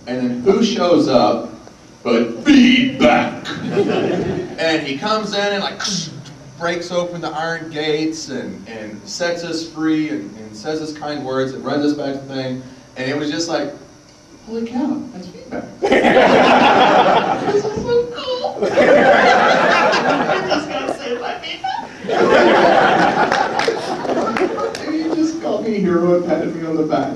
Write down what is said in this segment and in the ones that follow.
And then who shows up but feedback? And he comes in and like breaks open the iron gates and sets us free and says his kind words and runs us back to the thing. And it was just like, holy cow, that's feedback. This is so cool. I'm just gonna say my feedback. He just called me a hero and patted me on the back.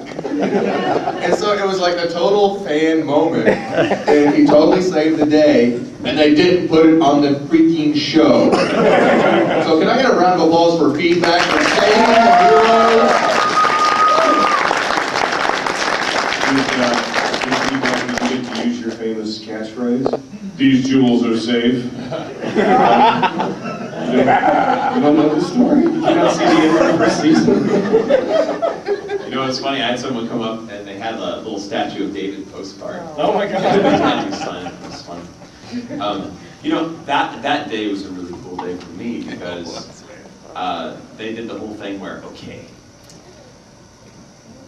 And so it was like a total fan moment. And he totally saved the day. And they didn't put it on the freaking show. So can I get a round of applause for feedback for saving the heroes? You get to use your famous catchphrase. These jewels are safe. You don't know the story? Did you not see the end of the first season? You know, it's funny, I had someone come up and they had a little statue of David postcard. Oh my God. It was fun. You know, that day was a really cool day for me because they did the whole thing where, okay,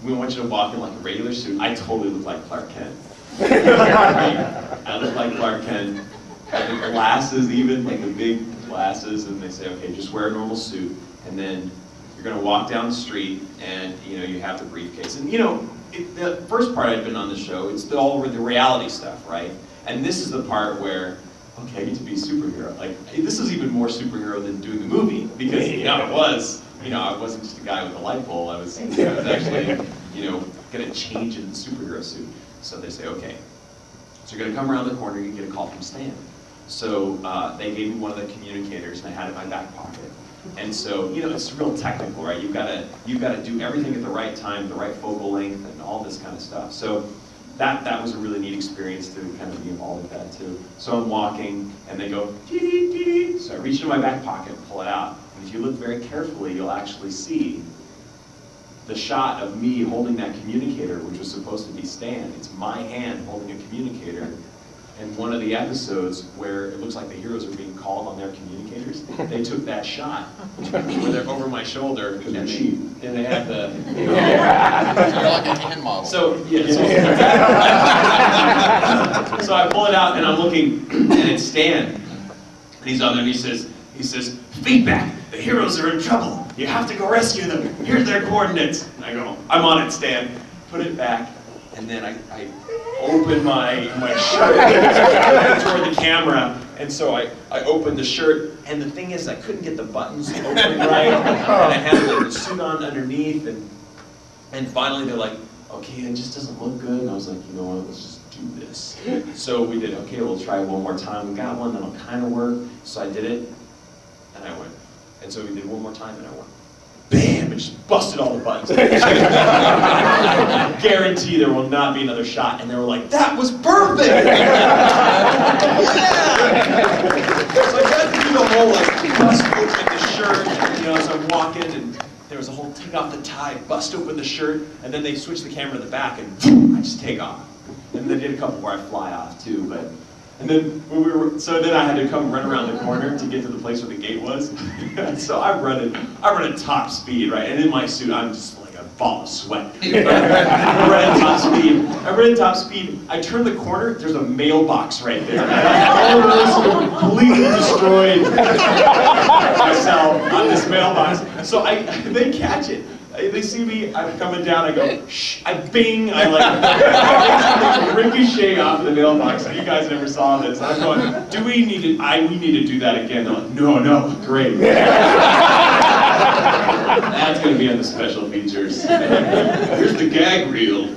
we want you to walk in like a regular suit. I totally look like Clark Kent. I look like Clark Kent. Had the glasses even, like the big glasses, and they say, okay, just wear a normal suit, and then you're gonna walk down the street, and you know, you have the briefcase. And you know, the first part I'd been on the show, it's all the reality stuff, right? And this is the part where, okay, I get to be a superhero. Like, this is even more superhero than doing the movie, because you know, I wasn't just a guy with a light bulb. I was actually, you know, gonna change into the superhero suit. So they say, okay, so you're gonna come around the corner, you get a call from Stan. So they gave me one of the communicators, and I had it in my back pocket. And so, you know, it's real technical, right? You've got to do everything at the right time, the right focal length, and all this kind of stuff. So that was a really neat experience to kind of be involved with that too. So I'm walking, and they go, dee-dee-dee-dee. So I reach into my back pocket and pull it out. And if you look very carefully, you'll actually see the shot of me holding that communicator, which was supposed to be Stan. It's my hand holding a communicator. In one of the episodes where it looks like the heroes are being called on their communicators, they took that shot where they're over my shoulder, and they had the. You're like a hand model. So yeah. So I pull it out and I'm looking, and it's Stan, and he's on there, and he says, feedback. The heroes are in trouble. You have to go rescue them. Here's their coordinates. And I go, I'm on it, Stan. Put it back, and then I open my shirt toward the camera, and so I opened the shirt, and the thing is I couldn't get the buttons open right, and I had like the suit on underneath, and finally they're like, okay, it just doesn't look good, and I was like, you know what, let's just do this. So we did, okay, we'll try one more time. We got one that'll kind of work, so I did it, and I went. And so we did one more time, and I went. Bam! It just busted all the buttons. I guarantee there will not be another shot. And they were like, that was perfect! Yeah! So I got to do the whole, like, bust open the shirt, you know, as I'm walking, and there was a whole take off the tie, bust open the shirt, and then they switch the camera to the back, and I just take off. And they did a couple where I fly off, too, but... And then when so then I had to come run around the corner to get to the place where the gate was. So I run at top speed, right? And in my suit, I'm just like a ball of sweat. I run at top speed. I turn the corner. There's a mailbox right there. I almost completely destroyed myself on this mailbox. So they catch it. They see me, I'm coming down, I go, shh, I bing, I like ricochet off of the mailbox. You guys never saw this. I'm going, we need to do that again. They're like, no, great. That's going to be on the special features. Here's the gag reel.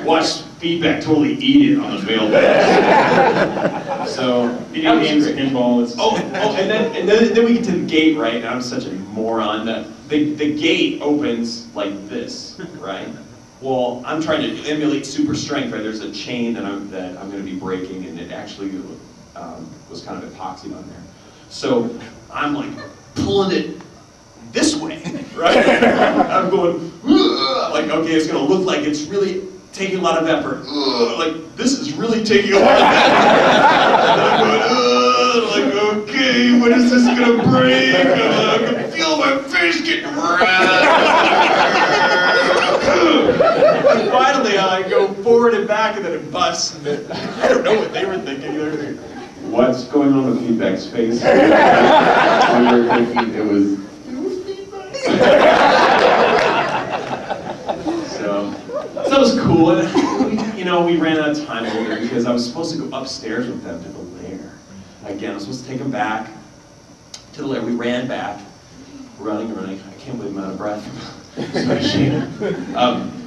Watch feedback totally eat it on the mailbox. So, video games, pinball. And then we get to the gate, right? And I'm such a moron that the gate opens like this, right? Well, I'm trying to emulate super strength, right? There's a chain that I'm going to be breaking, and it actually was kind of epoxied on there. So I'm like pulling it this way, right? I'm going, like, okay, it's going to look like it's really taking a lot of effort. Like, this is really taking a lot of effort. And I'm going, like, okay, when is this going to break? I can feel my face getting red. And finally, I go forward forward and back, and then it busts. And then, I don't know what they were thinking. They were thinking, What's going on with Feedback's face? We were thinking it was Feedback. So that was cool. And, you know, we ran out of time later because I was supposed to go upstairs with them to the lair. Again, I was supposed to take them back to the lair. We ran back, running. I can't believe I'm out of breath.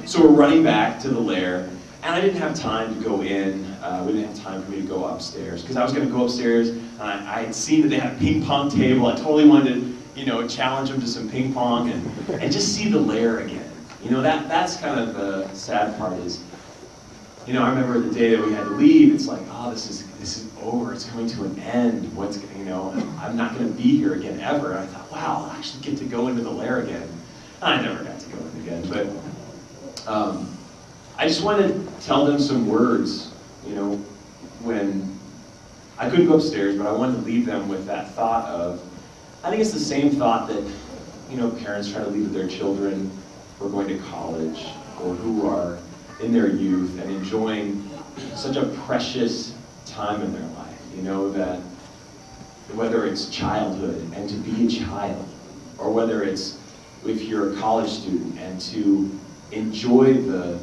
So we're running back to the lair, and I didn't have time to go in. We didn't have time for me to go upstairs because I was going to go upstairs. And I had seen that they had a ping pong table. I totally wanted to, you know, challenge them to some ping pong and just see the lair again. You know, that's kind of the sad part is, you know, I remember the day that we had to leave. It's like, oh, this is over. It's coming to an end. What's, you know, I'm not going to be here again ever. And I thought, wow, I'll actually get to go into the lair again. I never got to go in again, but I just wanted to tell them some words, you know, when I couldn't go upstairs, but I wanted to leave them with that thought of, I think it's the same thought that, you know, parents try to leave with their children who are going to college or who are in their youth and enjoying such a precious time in their life, you know, that whether it's childhood and to be a child, or whether it's if you're a college student and to enjoy the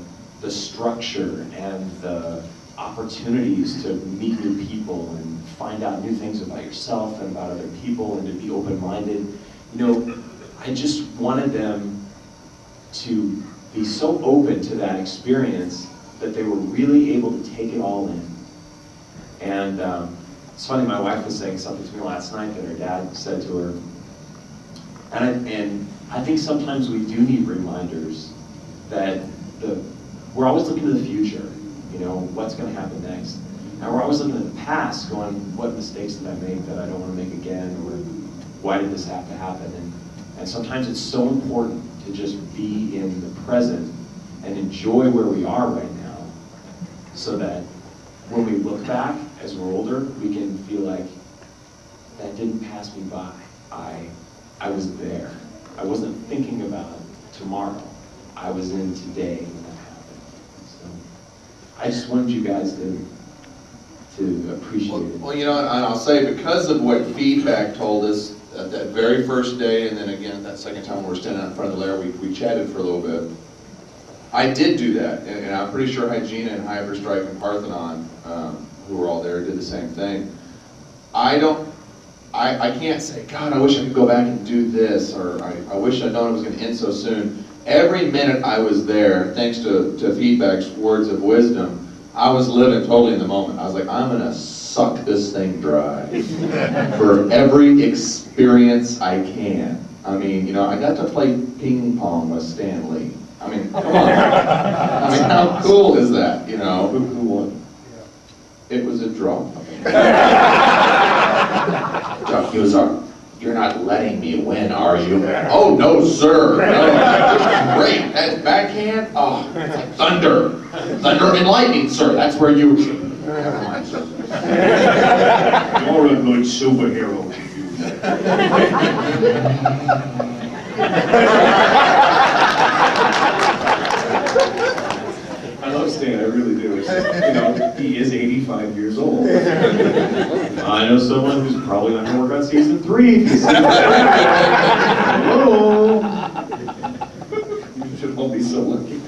structure and the opportunities to meet new people and find out new things about yourself and about other people and to be open-minded. You know, I just wanted them to be so open to that experience that they were really able to take it all in. And it's funny, my wife was saying something to me last night that her dad said to her, and I think sometimes we do need reminders that we're always looking to the future, you know, what's going to happen next. And we're always looking at the past, going, what mistakes did I make that I don't want to make again, or why did this have to happen? And sometimes it's so important to just be in the present and enjoy where we are right now, so that when we look back as we're older, we can feel like that didn't pass me by. I was there. I wasn't thinking about tomorrow. I was in today when that happened. So I just wanted you guys to appreciate it. Well, you know, and I'll say, because of what Feedback told us at that very first day, and then again that second time we were standing out in front of the lair, we chatted for a little bit. I did do that, and I'm pretty sure Hygiena and Hyperstrike and Parthenon, who were all there, did the same thing. I can't say, God, I wish I could go back and do this, or I wish I'd known it was going to end so soon. Every minute I was there, thanks to Feedback's words of wisdom, I was living totally in the moment. I was like, I'm going to suck this thing dry for every experience I can. I mean, you know, I got to play ping pong with Stan Lee. I mean, come on. I mean, how cool is that, you know? Who won? It was a draw. He was you're not letting me win, are you? Oh, no, sir. No, that was great. That backhand, oh, it's like thunder. Thunder and lightning, sir. That's where you... Never mind, sir. You're a good superhero. I love Stan, I really do. It's, you know, he is 85 years old. I know someone who's probably not going to work on season 3. Hello. You should all be so lucky.